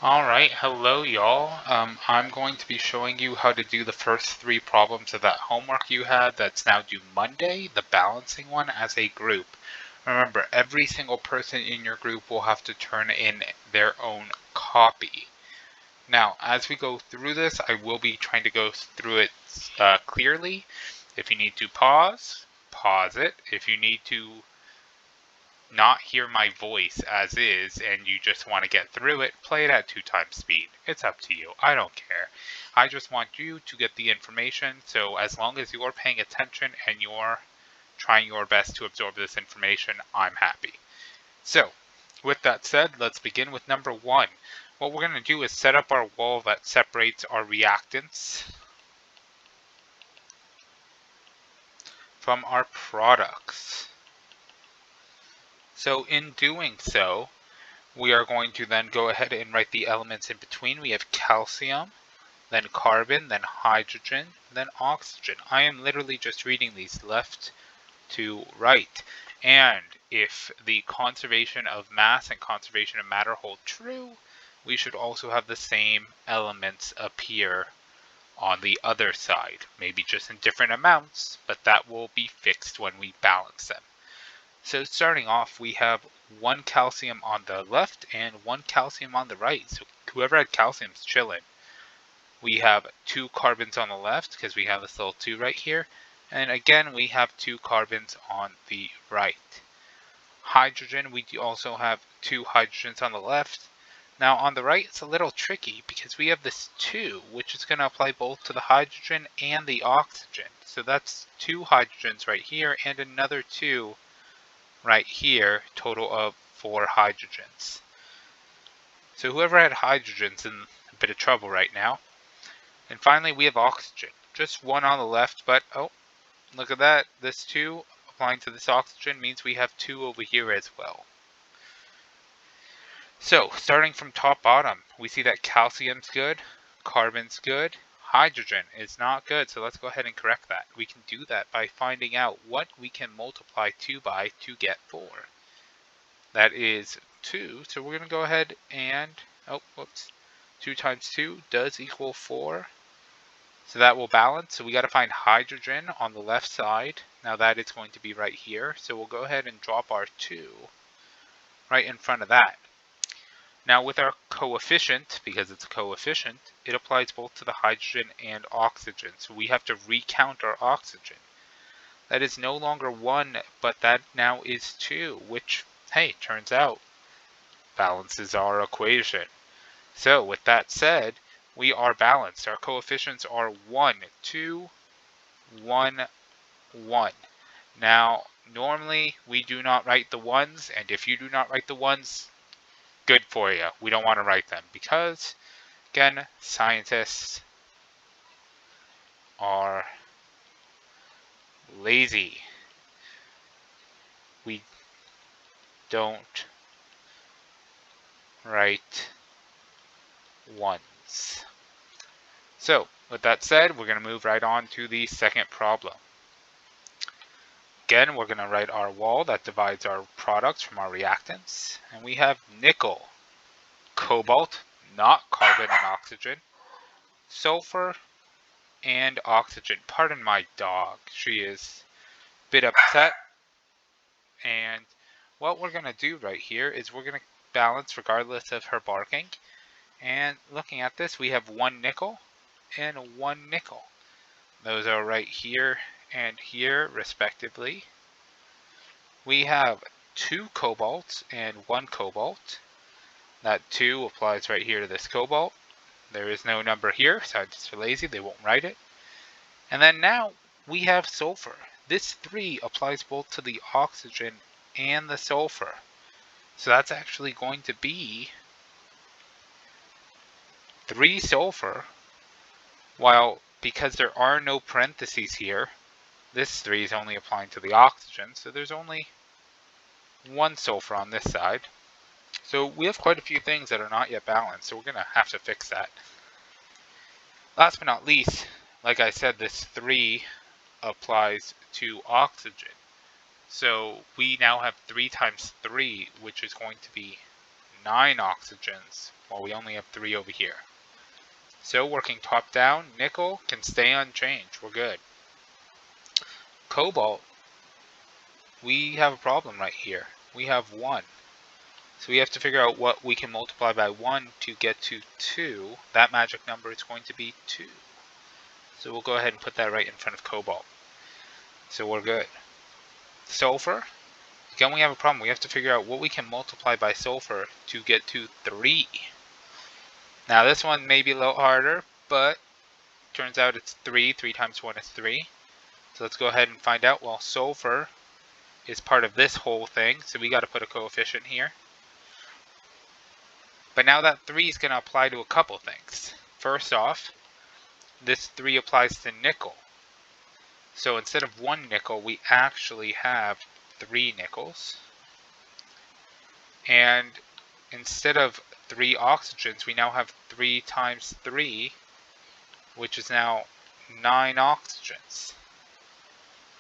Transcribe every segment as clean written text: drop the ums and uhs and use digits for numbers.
Alright, hello y'all. I'm going to be showing you how to do the first three problems of that homework you had that's now due Monday, the balancing one, as a group. Remember, every single person in your group will have to turn in their own copy. Now, as we go through this, I will be trying to go through it clearly. If you need to pause, pause it. If you need to not hear my voice as is and you just want to get through it, play it at 2x speed. It's up to you. I don't care. I just want you to get the information, so as long as you're paying attention and you're trying your best to absorb this information, I'm happy. So, with that said, let's begin with number 1. What we're going to do is set up our wall that separates our reactants from our products. So in doing so, we are going to then go ahead and write the elements in between. We have calcium, then carbon, then hydrogen, then oxygen. I am literally just reading these left to right. And if the conservation of mass and conservation of matter hold true, we should also have the same elements appear on the other side. Maybe just in different amounts, but that will be fixed when we balance them. So starting off, we have 1 calcium on the left and 1 calcium on the right. So whoever had calcium's chilling. We have 2 carbons on the left because we have this little 2 right here. And again, we have 2 carbons on the right. Hydrogen, we also have 2 hydrogens on the left. Now on the right, it's a little tricky because we have this 2, which is going to apply both to the hydrogen and the oxygen. So that's 2 hydrogens right here and another 2 right here, total of 4 hydrogens. So whoever had hydrogens in a bit of trouble right now. And finally, we have oxygen. Just 1 on the left, but oh, look at that. This 2 applying to this oxygen means we have 2 over here as well. So starting from top bottom, we see that calcium's good, carbon's good, hydrogen is not good. So let's go ahead and correct that. We can do that by finding out what we can multiply 2 by to get 4. That is 2, so we're going to go ahead and, 2 times 2 does equal 4. So that will balance. So we got to find hydrogen on the left side. Now that is going to be right here. So we'll go ahead and drop our 2 right in front of that. Now with our coefficient, because it's a coefficient, it applies both to the hydrogen and oxygen. So we have to recount our oxygen. That is no longer 1, but that now is 2, which, hey, turns out balances our equation. So with that said, we are balanced. Our coefficients are 1, 2, 1, 1. Now, normally we do not write the 1s, and if you do not write the 1s, good for you. We don't want to write them because, again, scientists are lazy. We don't write 1s. So, with that said, we're going to move right on to the second problem. Again, we're going to write our wall that divides our products from our reactants. And we have nickel, cobalt, not carbon and oxygen, sulfur, and oxygen. Pardon my dog. She is a bit upset. And what we're going to do right here is we're going to balance regardless of her barking. And looking at this, we have 1 nickel and 1 nickel. Those are right here and here, respectively. We have 2 cobalts and 1 cobalt. That 2 applies right here to this cobalt. There is no number here, scientists are lazy, they won't write it. And then now we have sulfur. This 3 applies both to the oxygen and the sulfur. So that's actually going to be 3 sulfur, while because there are no parentheses here, this 3 is only applying to the oxygen, so there's only 1 sulfur on this side. So we have quite a few things that are not yet balanced, so we're going to have to fix that. Last but not least, like I said, this 3 applies to oxygen. So we now have 3 times 3, which is going to be 9 oxygens, while we only have 3 over here. So working top down, nickel can stay unchanged. We're good. Cobalt, we have a problem right here. We have 1. So we have to figure out what we can multiply by 1 to get to 2. That magic number is going to be 2. So we'll go ahead and put that right in front of cobalt. So we're good. Sulfur, again we have a problem. We have to figure out what we can multiply by sulfur to get to 3. Now this one may be a little harder, but turns out it's 3. 3 times 1 is 3. So let's go ahead and find out. Well, sulfur is part of this whole thing, so we got to put a coefficient here. But now that 3 is going to apply to a couple things. First off, this 3 applies to nickel. So instead of 1 nickel, we actually have 3 nickels. And instead of 3 oxygens, we now have 3 times 3, which is now 9 oxygens.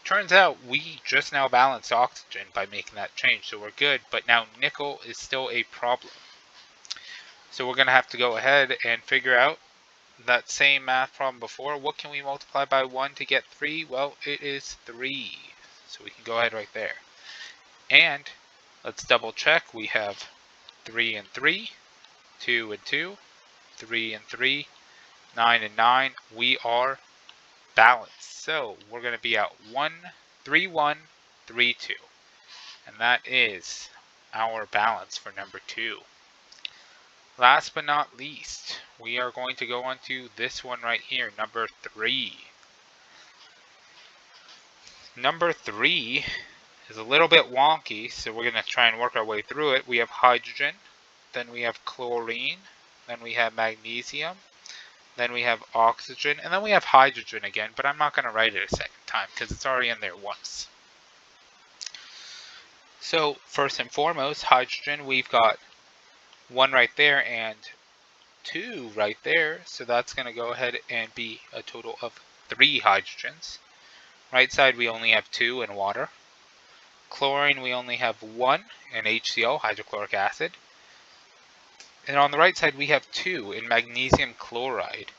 Turns out we just now balanced oxygen by making that change, so we're good, but now nickel is still a problem. So we're going to have to go ahead and figure out that same math problem before. What can we multiply by 1 to get 3? Well, it is 3. So we can go ahead right there. And let's double check. We have 3 and 3, 2 and 2, 3 and 3, 9 and 9. We are balanced. So we're going to be at 1, 3, 1, 3, 2. And that is our balance for number 2. Last but not least, we are going to go on to this one right here, number 3. Number 3 is a little bit wonky, so we're going to try and work our way through it. We have hydrogen, then we have chlorine, then we have magnesium, then we have oxygen, and then we have hydrogen again, but I'm not going to write it a second time because it's already in there once. So first and foremost, hydrogen, we've got 1 right there and 2 right there, so that's going to go ahead and be a total of 3 hydrogens. Right side we only have 2 in water. Chlorine we only have 1 in HCl, hydrochloric acid. And on the right side we have 2 in magnesium chloride,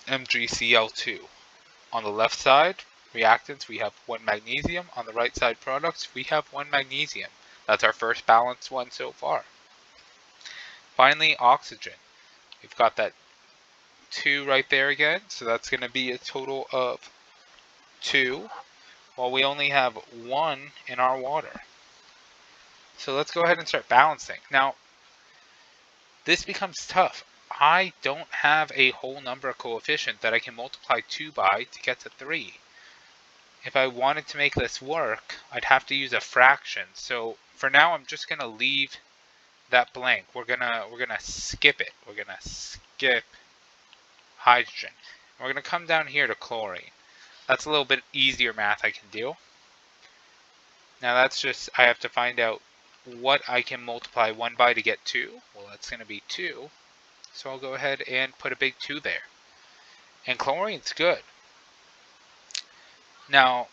MgCl2. On the left side, reactants, we have 1 magnesium. On the right side products, we have 1 magnesium. That's our first balanced one so far. Finally, oxygen. We've got that 2 right there again, so that's going to be a total of 2, while we only have 1 in our water. So let's go ahead and start balancing. Now, this becomes tough. I don't have a whole number coefficient that I can multiply 2 by to get to 3. If I wanted to make this work, I'd have to use a fraction. So for now, I'm just going to leave that blank. We're gonna skip it. We're gonna skip hydrogen. We're gonna come down here to chlorine. That's a little bit easier math I can do. Now that's just, I have to find out what I can multiply 1 by to get 2. Well, that's gonna be 2. So I'll go ahead and put a big 2 there. And chlorine's good. Now,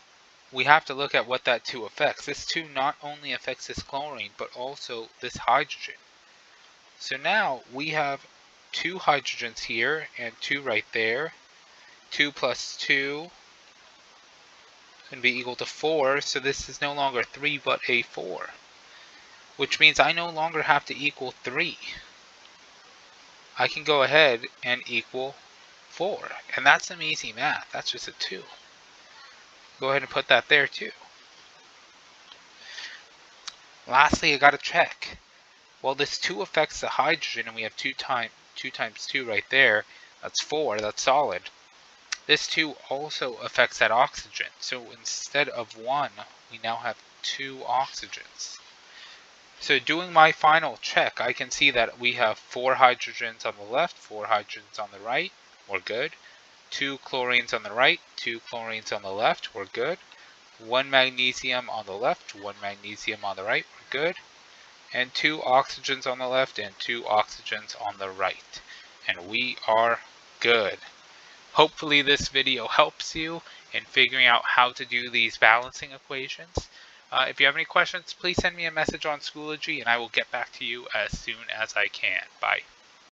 we have to look at what that 2 affects. This 2 not only affects this chlorine, but also this hydrogen. So now we have 2 hydrogens here and 2 right there. 2 plus 2 can be equal to 4, so this is no longer 3 but a 4. Which means I no longer have to equal 3. I can go ahead and equal 4. And that's some easy math. That's just a 2. Go ahead and put that there too. Lastly, I gotta check. Well, this 2 affects the hydrogen, and we have 2 times 2 right there. That's 4, that's solid. This 2 also affects that oxygen. So instead of 1, we now have 2 oxygens. So doing my final check, I can see that we have 4 hydrogens on the left, 4 hydrogens on the right. We're good. 2 chlorines on the right, 2 chlorines on the left. We're good. 1 magnesium on the left, 1 magnesium on the right. We're good. And 2 oxygens on the left and 2 oxygens on the right. And we are good. Hopefully this video helps you in figuring out how to do these balancing equations. If you have any questions, please send me a message on Schoology and I will get back to you as soon as I can. Bye.